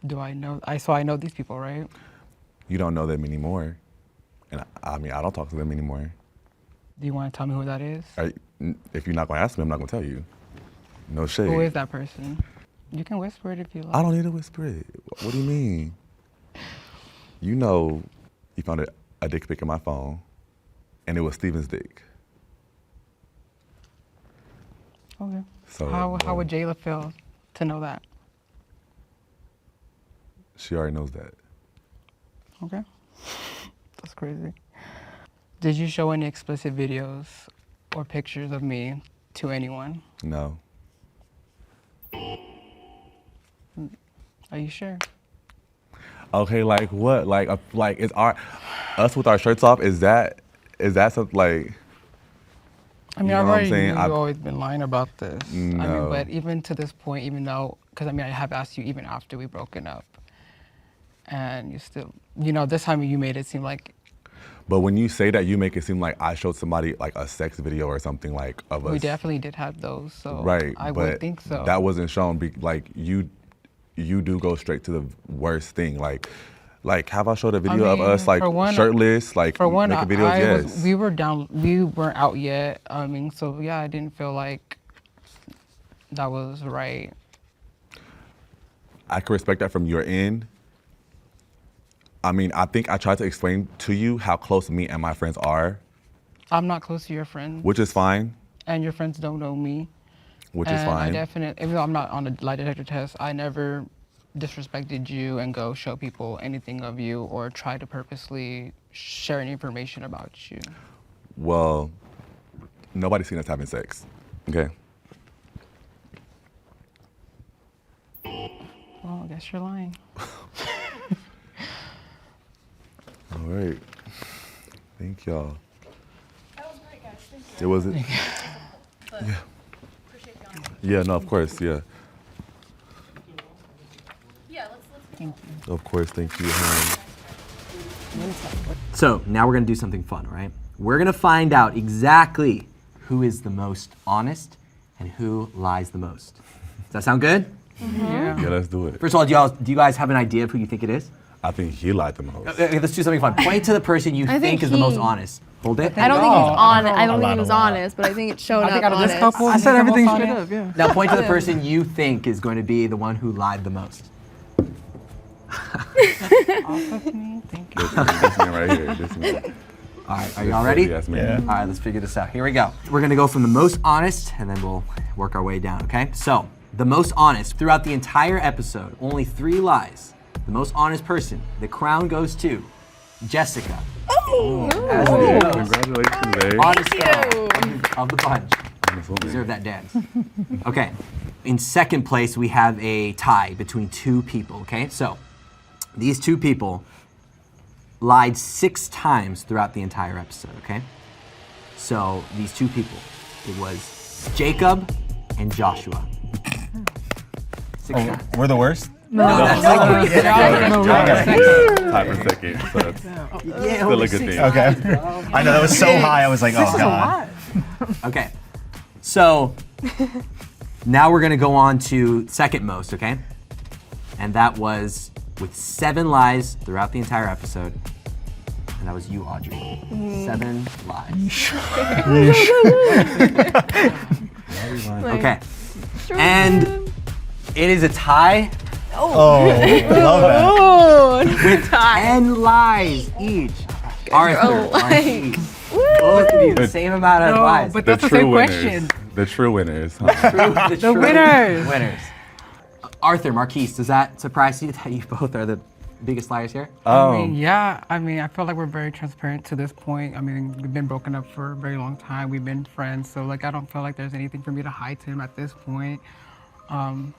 Do I know? So I know these people, right? You don't know them anymore. And I mean, I don't talk to them anymore. Do you want to tell me who that is? If you're not going to ask me, I'm not going to tell you. No shade. Who is that person? You can whisper it if you like. I don't need to whisper it. What do you mean? You know, you found a dick pic in my phone, and it was Steven's dick. Okay. So how would Jayla feel to know that? She already knows that. Okay. That's crazy. Did you show any explicit videos or pictures of me to anyone? No. Are you sure? Okay, like what? Like is us with our shirts off? Is that something like? I mean, you know I've what I'm already saying? knew you've always been lying about this. No. I mean, but even to this point, even though, because I mean, I have asked you even after we broken up, and you still, you know, this time you made it seem like. But when you say that, you make it seem like I showed somebody like a sex video or something like of us. We definitely did have those, so right, I but would think so. That wasn't shown. Like you do go straight to the worst thing. Like have I showed a video of us like shirtless, like for one, making videos? Yes. We weren't out yet. I mean, so yeah, I didn't feel like that was right. I can respect that from your end. I mean, I think I tried to explain to you how close me and my friends are. I'm not close to your friends. Which is fine. And your friends don't know me. Which is fine. I definitely, even though I'm not on a lie detector test, I never disrespected you and go show people anything of you or try to purposely share any information about you. Well, nobody's seen us having sex, okay? Well, I guess you're lying. All right. Thank y'all. That was great, guys. Thank you. Was it? Yeah. Yeah, no, of course, yeah. Yeah, let's Thank you. Of course, thank you. So now we're gonna do something fun, right? We're gonna find out exactly who is the most honest and who lies the most. Does that sound good? Yeah. Yeah, let's do it. First of all, do you guys have an idea of who you think it is? I think he lied the most. Okay, let's do something fun. Point to the person you think is the most honest. Hold it. I don't think he's honest. I don't think lied he a was lot. honest, but I think it showed I think up out of this honest. couple, I he's said the everything most straight honest. up, yeah. Now point to the person you think is going to be the one who lied the most. Off of me, thank you. This man right here. This man. All right, are y'all ready? Yes, man. Yeah. All right, let's figure this out. Here we go. We're gonna go from the most honest, and then we'll work our way down, okay? So, the most honest, throughout the entire episode, only 3 lies. The most honest person, the crown goes to Jessica. As the most Congratulations, babe. honest girl of the bunch. Deserve that dance. Okay, in second place, we have a tie between 2 people, okay? So, these 2 people lied 6 times throughout the entire episode, okay? So these 2 people, it was Jacob and Joshua. 6 times. We're the worst? that's Tie for second. So that's still a good thing. Okay. I know that was so high. I was like, oh god. Okay. So now we're gonna go on to second most, okay? And that was with 7 lies throughout the entire episode. And that was you, Audrey. 7 lies. Okay. And it is a tie Oh, love that. with 10 lies each. Arthur, Marquise, both of you, the same amount of lies. But that's the same question. The true winners. Huh? The The winners. winners. Arthur, Marquise, does that surprise you that you both are the biggest liars here? I mean, yeah. I mean, I feel like we're very transparent to this point. I mean, we've been broken up for a very long time. We've been friends, so like I don't feel like there's anything for me to hide to him at this point.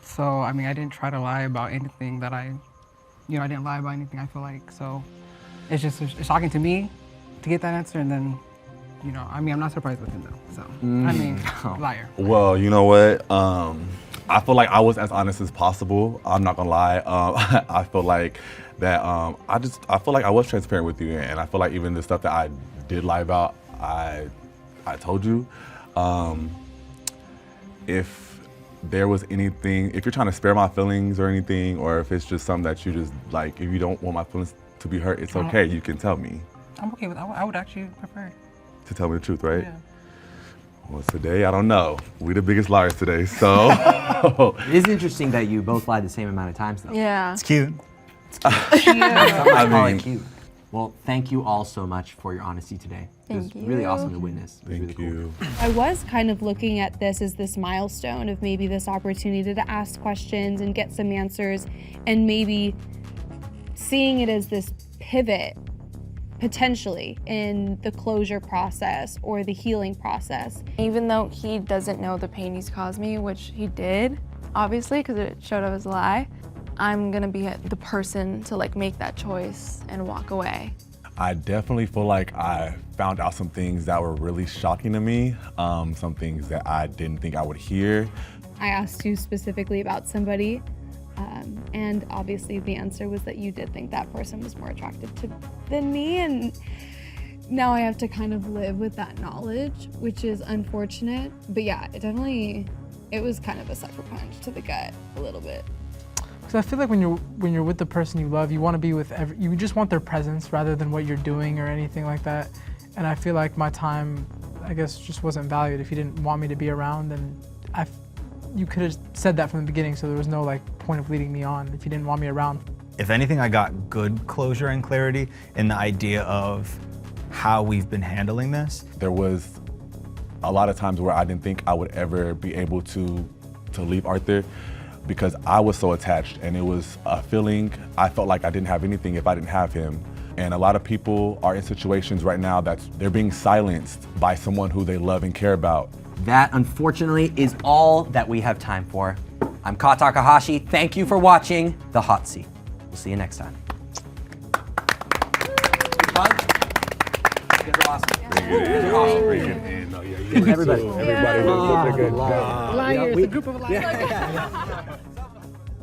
So I mean, I didn't try to lie about anything that I didn't lie about anything. I feel like so. It's just it's shocking to me to get that answer, and then, I mean, I'm not surprised with him though. So I mean, liar. Well, you know what? I feel like I was as honest as possible. I'm not gonna lie. I feel like that. I feel like I was transparent with you, and I feel like even the stuff that I did lie about, I told you. If there was anything, if you're trying to spare my feelings or anything, or if it's just something that you just like, if you don't want my feelings to be hurt, it's okay. You can tell me. I'm okay with that. I would actually prefer To tell me the truth, right? Yeah. Well, today, I don't know. We the biggest liars today, so. It is interesting that you both lied the same amount of times, though. Yeah. It's cute. Some might call it mean- cute. Well, thank you all so much for your honesty today. It was Thank really you. awesome to witness. It was Thank really cool. you. I was kind of looking at this as this milestone of maybe this opportunity to ask questions and get some answers, and maybe seeing it as this pivot potentially in the closure process or the healing process. Even though he doesn't know the pain he's caused me, which he did, obviously, because it showed up as a lie, I'm gonna be the person to like make that choice and walk away. I definitely feel like I found out some things that were really shocking to me, some things that I didn't think I would hear. I asked you specifically about somebody, and obviously the answer was that you did think that person was more attractive than me, and now I have to kind of live with that knowledge, which is unfortunate. But yeah, it was kind of a sucker punch to the gut a little bit. Because I feel like when you're with the person you love, you want to be with you just want their presence rather than what you're doing or anything like that. And I feel like my time, I guess, just wasn't valued. If you didn't want me to be around, then you could have said that from the beginning, so there was no like point of leading me on if you didn't want me around. If anything, I got good closure and clarity in the idea of how we've been handling this. There was a lot of times where I didn't think I would ever be able to leave Arthur, because I was so attached, and it was a feeling. I felt like I didn't have anything if I didn't have him. And a lot of people are in situations right now that they're being silenced by someone who they love and care about. That, unfortunately, is all that we have time for. I'm Ka Takahashi. Thank you for watching The Hot Seat. We'll see you next time. Big buzz? You guys are awesome. Everybody. Everybody was such a good job. Liars, a group of liars.